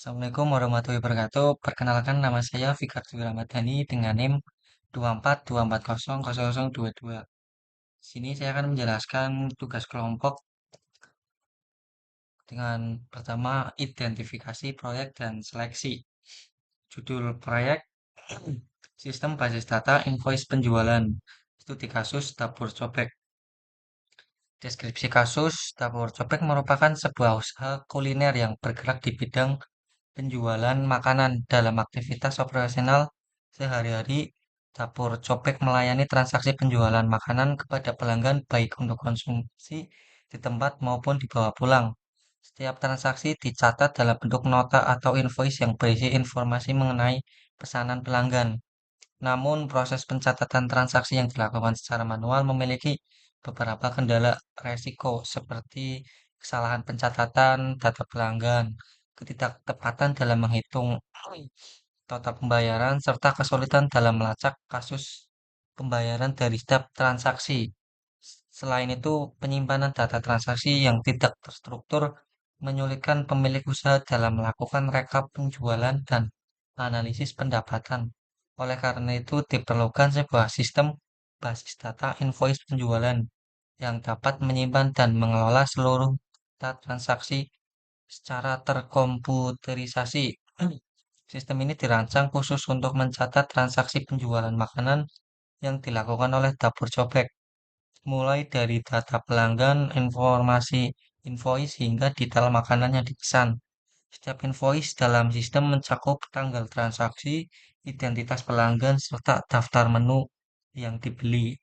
Assalamualaikum warahmatullahi wabarakatuh. Perkenalkan nama saya Fikar Ramadhani dengan NIM 242400022. Sini saya akan menjelaskan tugas kelompok dengan pertama identifikasi proyek dan seleksi. Judul proyek Sistem Basis Data Invoice Penjualan. Studi kasus dapur cobek. Deskripsi kasus dapur cobek merupakan sebuah usaha kuliner yang bergerak di bidang penjualan makanan dalam aktivitas operasional sehari-hari. Dapur Cobek melayani transaksi penjualan makanan kepada pelanggan baik untuk konsumsi di tempat maupun dibawa pulang. Setiap transaksi dicatat dalam bentuk nota atau invoice yang berisi informasi mengenai pesanan pelanggan. Namun, proses pencatatan transaksi yang dilakukan secara manual memiliki beberapa kendala resiko seperti kesalahan pencatatan data pelanggan, ketidaktepatan dalam menghitung total pembayaran, serta kesulitan dalam melacak kasus pembayaran dari setiap transaksi. Selain itu, penyimpanan data transaksi yang tidak terstruktur menyulitkan pemilik usaha dalam melakukan rekap penjualan dan analisis pendapatan. Oleh karena itu, diperlukan sebuah sistem basis data invoice penjualan yang dapat menyimpan dan mengelola seluruh data transaksi secara terkomputerisasi. Sistem ini dirancang khusus untuk mencatat transaksi penjualan makanan yang dilakukan oleh dapur cobek, mulai dari data pelanggan, informasi invoice, hingga detail makanan yang dipesan. Setiap invoice dalam sistem mencakup tanggal transaksi, identitas pelanggan, serta daftar menu yang dibeli.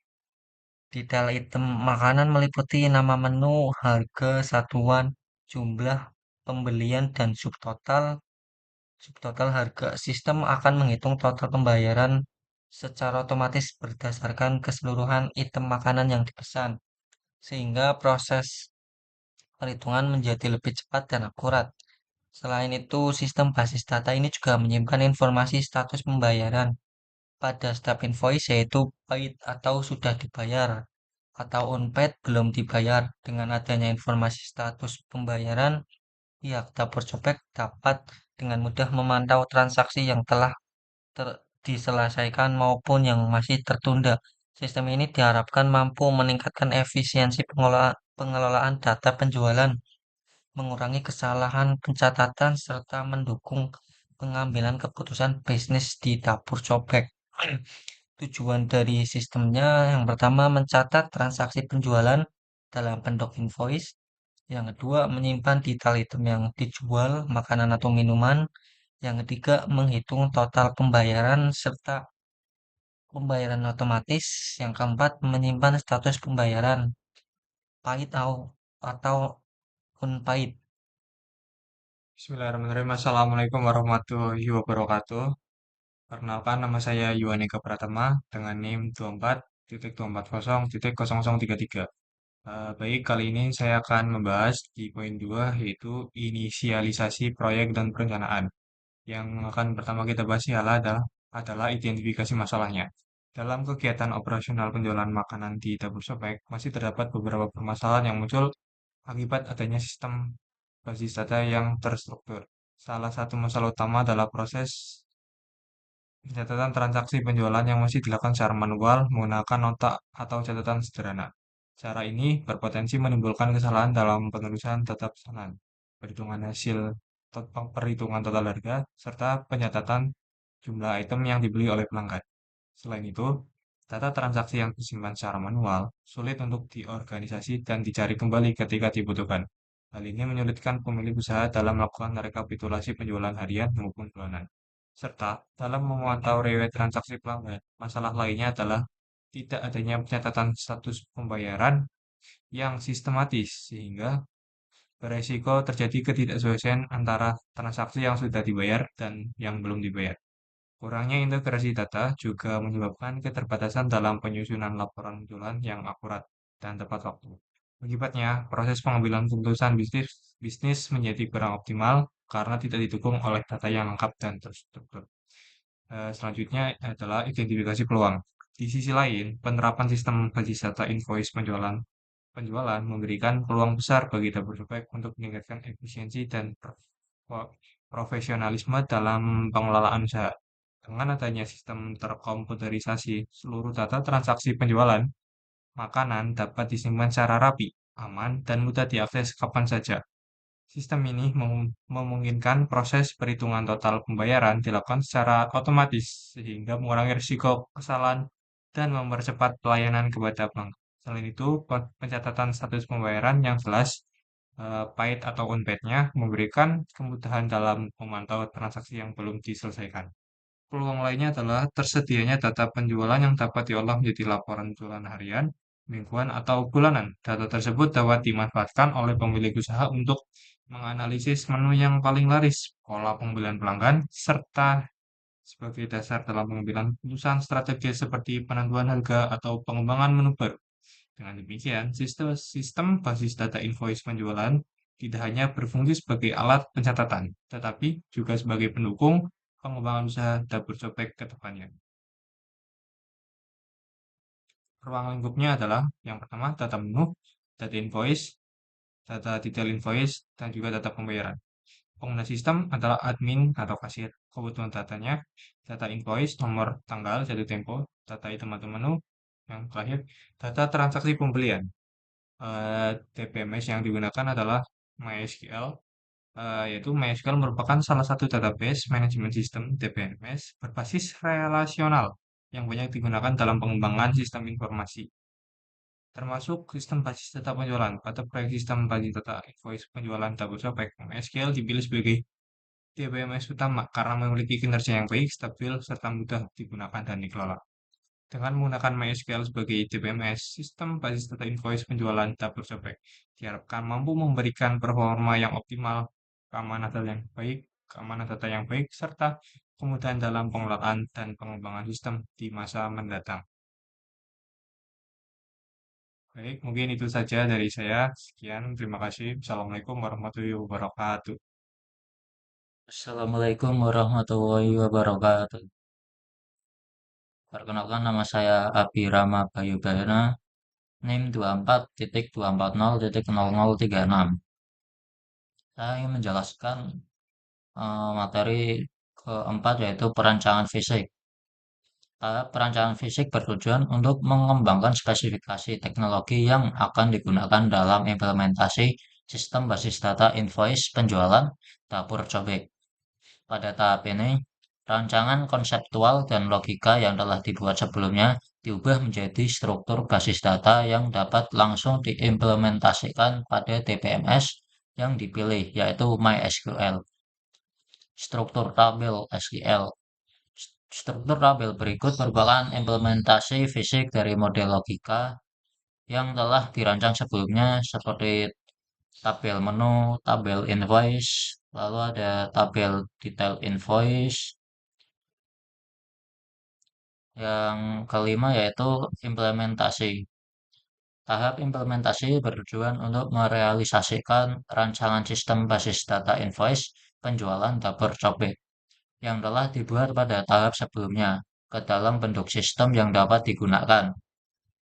Detail item makanan meliputi nama menu, harga, satuan, jumlah pembelian, dan subtotal. Subtotal harga. Sistem akan menghitung total pembayaran secara otomatis berdasarkan keseluruhan item makanan yang dipesan, sehingga proses perhitungan menjadi lebih cepat dan akurat. Selain itu, sistem basis data ini juga menyimpan informasi status pembayaran pada setiap invoice, yaitu paid atau sudah dibayar atau unpaid belum dibayar. Dengan adanya informasi status pembayaran, pihak dapur cobek dapat dengan mudah memantau transaksi yang telah diselesaikan maupun yang masih tertunda. Sistem ini diharapkan mampu meningkatkan efisiensi pengelolaan data penjualan, mengurangi kesalahan pencatatan, serta mendukung pengambilan keputusan bisnis di dapur cobek. Tujuan dari sistemnya yang pertama mencatat transaksi penjualan dalam bentuk invoice, yang kedua menyimpan detail item yang dijual, makanan atau minuman, yang ketiga menghitung total pembayaran serta pembayaran otomatis, yang keempat menyimpan status pembayaran paid atau unpaid. Bismillahirrahmanirrahim. Assalamualaikum warahmatullahi wabarakatuh. Perkenalkan, nama saya Yuwanika Pratama dengan NIM 24.240.0033. Baik, kali ini saya akan membahas di poin 2, yaitu inisialisasi proyek dan perencanaan. Yang akan pertama kita bahas adalah identifikasi masalahnya. Dalam kegiatan operasional penjualan makanan di dapur sobek, masih terdapat beberapa permasalahan yang muncul akibat adanya sistem basis data yang terstruktur. Salah satu masalah utama adalah proses pencatatan transaksi penjualan yang masih dilakukan secara manual menggunakan nota atau catatan sederhana. Cara ini berpotensi menimbulkan kesalahan dalam penulisan data pesanan, perhitungan hasil perhitungan total harga, serta pencatatan jumlah item yang dibeli oleh pelanggan. Selain itu, data transaksi yang disimpan secara manual sulit untuk diorganisasi dan dicari kembali ketika dibutuhkan. Hal ini menyulitkan pemilik usaha dalam melakukan rekapitulasi penjualan harian maupun bulanan, serta dalam memantau riwayat transaksi pelanggan. Masalah lainnya adalah tidak adanya pencatatan status pembayaran yang sistematis, sehingga beresiko terjadi ketidaksesuaian antara transaksi yang sudah dibayar dan yang belum dibayar. Kurangnya integrasi data juga menyebabkan keterbatasan dalam penyusunan laporan penjualan yang akurat dan tepat waktu. Akibatnya, proses pengambilan keputusan bisnis menjadi kurang optimal karena tidak didukung oleh data yang lengkap dan terstruktur. Selanjutnya adalah identifikasi peluang. Di sisi lain, penerapan sistem basis data invoice penjualan memberikan peluang besar bagi dapur copek untuk meningkatkan efisiensi dan profesionalisme dalam pengelolaan usaha. Dengan adanya sistem terkomputerisasi seluruh data transaksi penjualan, makanan dapat disimpan secara rapi, aman, dan mudah diakses kapan saja. Sistem ini memungkinkan proses perhitungan total pembayaran dilakukan secara otomatis, sehingga mengurangi risiko kesalahan dan mempercepat pelayanan kepada bank. Selain itu, pencatatan status pembayaran yang jelas, paid atau unpaid-nya, memberikan kemudahan dalam memantau transaksi yang belum diselesaikan. Peluang lainnya adalah tersedianya data penjualan yang dapat diolah menjadi laporan penjualan harian, mingguan, atau bulanan. Data tersebut dapat dimanfaatkan oleh pemilik usaha untuk menganalisis menu yang paling laris, pola pembelian pelanggan, serta sebagai dasar dalam pengambilan keputusan strategis seperti penentuan harga atau pengembangan menu baru. Dengan demikian, sistem basis data invoice penjualan tidak hanya berfungsi sebagai alat pencatatan, tetapi juga sebagai pendukung pengembangan usaha dapur copek ke depannya. Ruang lingkupnya adalah yang pertama data menu, data invoice, data detail invoice, dan juga data pembayaran. Pengguna sistem adalah admin atau kasir. Kebutuhan datanya, data invoice, nomor tanggal, jatuh tempo, data item atau menu. Yang terakhir, data transaksi pembelian. TPMS yang digunakan adalah MySQL, yaitu MySQL merupakan salah satu database manajemen sistem (DBMS) berbasis relasional yang banyak digunakan dalam pengembangan sistem informasi, termasuk sistem basis data penjualan. Pada proyek sistem basis data invoice penjualan dapur copek, MySQL dipilih sebagai DBMS utama karena memiliki kinerja yang baik, stabil, serta mudah digunakan dan dikelola. Dengan menggunakan MySQL sebagai DBMS, sistem basis data invoice penjualan dapur copek diharapkan mampu memberikan performa yang optimal, keamanan data yang baik, serta kemudahan dalam pengelolaan dan pengembangan sistem di masa mendatang. Baik, mungkin itu saja dari saya. Sekian, terima kasih. Assalamualaikum warahmatullahi wabarakatuh. Assalamualaikum warahmatullahi wabarakatuh. Perkenalkan nama saya Abhirama Bayudana, NIM 24.240.0036. Saya ingin menjelaskan materi keempat yaitu perancangan fisik. Tahap perancangan fisik bertujuan untuk mengembangkan spesifikasi teknologi yang akan digunakan dalam implementasi sistem basis data invoice penjualan dapur cobek. Pada tahap ini, rancangan konseptual dan logika yang telah dibuat sebelumnya diubah menjadi struktur basis data yang dapat langsung diimplementasikan pada TPMS yang dipilih, yaitu MySQL. Struktur tabel SQL. Struktur tabel berikut merupakan implementasi fisik dari model logika yang telah dirancang sebelumnya seperti tabel menu, tabel invoice, lalu ada tabel detail invoice. Yang kelima yaitu implementasi. Tahap implementasi bertujuan untuk merealisasikan rancangan sistem basis data invoice penjualan dapur cobek yang telah dibuat pada tahap sebelumnya ke dalam bentuk sistem yang dapat digunakan.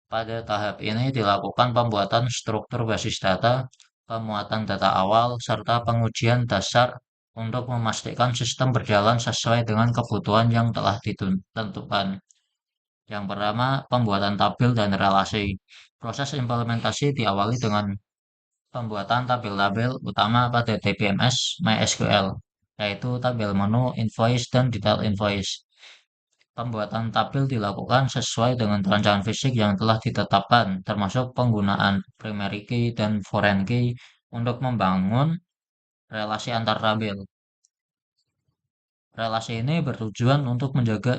Pada tahap ini dilakukan pembuatan struktur basis data, pemuatan data awal, serta pengujian dasar untuk memastikan sistem berjalan sesuai dengan kebutuhan yang telah ditentukan. Yang pertama, pembuatan tabel dan relasi. Proses implementasi diawali dengan pembuatan tabel-tabel utama pada TPMS MySQL, yaitu tabel menu, invoice, dan detail invoice. Pembuatan tabel dilakukan sesuai dengan rancangan fisik yang telah ditetapkan, termasuk penggunaan primary key dan foreign key untuk membangun relasi antar tabel. Relasi ini bertujuan untuk menjaga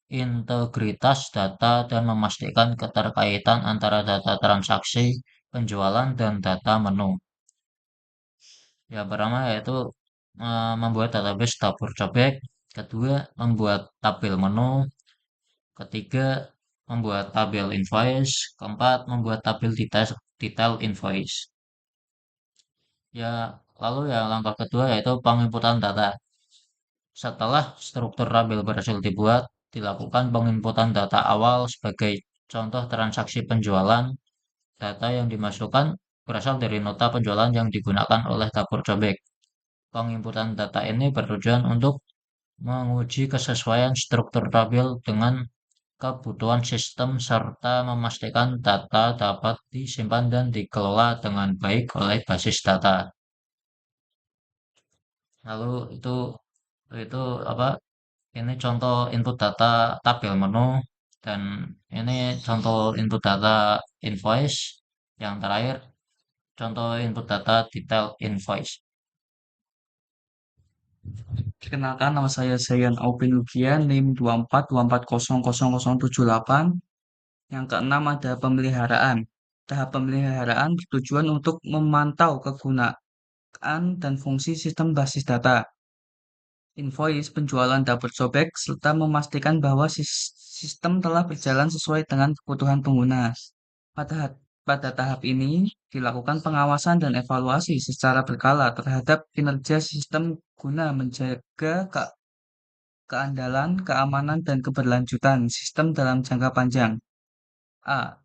integritas data dan memastikan keterkaitan antara data transaksi, penjualan, dan data menu. Yang pertama yaitu membuat database dapur cobek, kedua membuat tabel menu, ketiga membuat tabel invoice, keempat membuat tabel detail invoice. Ya, lalu yang langkah kedua yaitu penginputan data. Setelah struktur tabel berhasil dibuat, dilakukan penginputan data awal sebagai contoh transaksi penjualan. Data yang dimasukkan berasal dari nota penjualan yang digunakan oleh dapur cobek. Penginputan data ini bertujuan untuk menguji kesesuaian struktur tabel dengan kebutuhan sistem serta memastikan data dapat disimpan dan dikelola dengan baik oleh basis data. Lalu itu apa? Ini contoh input data tabel menu dan ini contoh input data invoice. Yang terakhir contoh input data detail invoice. Perkenalkan, nama saya Zayan Aupin Lugian, NIM 24240078. Yang keenam ada pemeliharaan. Tahap pemeliharaan bertujuan untuk memantau kegunaan dan fungsi sistem basis data, invoice, penjualan dapur cobek, serta memastikan bahwa sistem telah berjalan sesuai dengan kebutuhan pengguna. Pada tahap ini dilakukan pengawasan dan evaluasi secara berkala terhadap kinerja sistem guna menjaga keandalan, keamanan, dan keberlanjutan sistem dalam jangka panjang. A.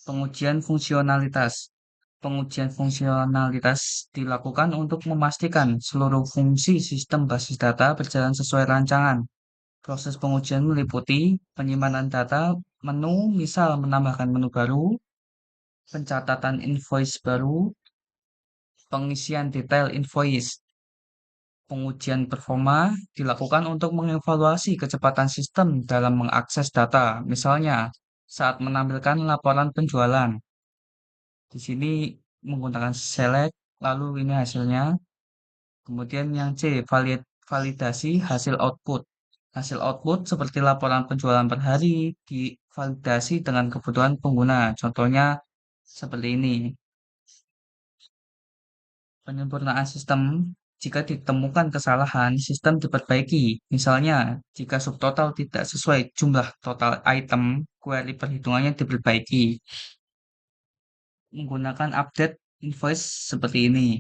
Pengujian fungsionalitas. Pengujian fungsionalitas dilakukan untuk memastikan seluruh fungsi sistem basis data berjalan sesuai rancangan. Proses pengujian meliputi penyimpanan data menu, misal menambahkan menu baru, pencatatan invoice baru, pengisian detail invoice. Pengujian performa dilakukan untuk mengevaluasi kecepatan sistem dalam mengakses data, misalnya saat menampilkan laporan penjualan. Di sini menggunakan select, lalu ini hasilnya. Kemudian yang C, validasi hasil output. Hasil output seperti laporan penjualan per hari divalidasi dengan kebutuhan pengguna. Contohnya seperti ini. Penyempurnaan sistem, jika ditemukan kesalahan, sistem diperbaiki. Misalnya, jika subtotal tidak sesuai jumlah total item, query perhitungannya diperbaiki. Menggunakan update invoice seperti ini.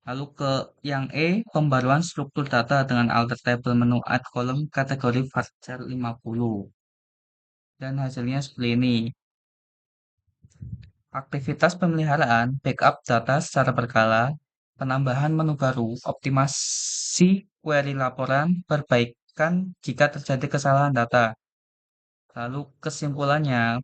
Lalu ke yang E, pembaruan struktur data dengan alter table menu add column kategori varchar 50. Dan hasilnya seperti ini. Aktivitas pemeliharaan, backup data secara berkala, penambahan menu baru, optimasi query laporan, perbaikan jika terjadi kesalahan data. Lalu kesimpulannya,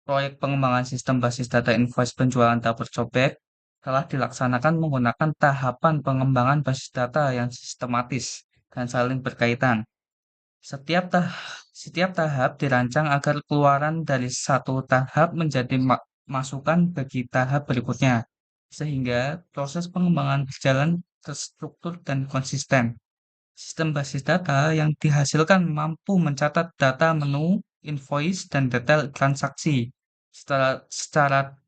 proyek pengembangan sistem basis data invoice penjualan dapur cobek telah dilaksanakan menggunakan tahapan pengembangan basis data yang sistematis dan saling berkaitan. Setiap setiap tahap dirancang agar keluaran dari satu tahap menjadi masukan bagi tahap berikutnya, sehingga proses pengembangan berjalan terstruktur dan konsisten. Sistem basis data yang dihasilkan mampu mencatat data menu, invoice, dan detail transaksi secara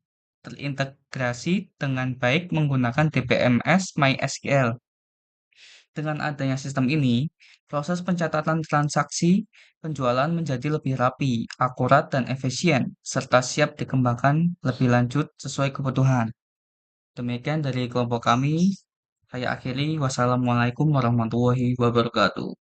terintegrasi dengan baik menggunakan DBMS MySQL. Dengan adanya sistem ini, proses pencatatan transaksi penjualan menjadi lebih rapi, akurat, dan efisien, serta siap dikembangkan lebih lanjut sesuai kebutuhan. Demikian dari kelompok kami. Saya akhiri. Wassalamualaikum warahmatullahi wabarakatuh.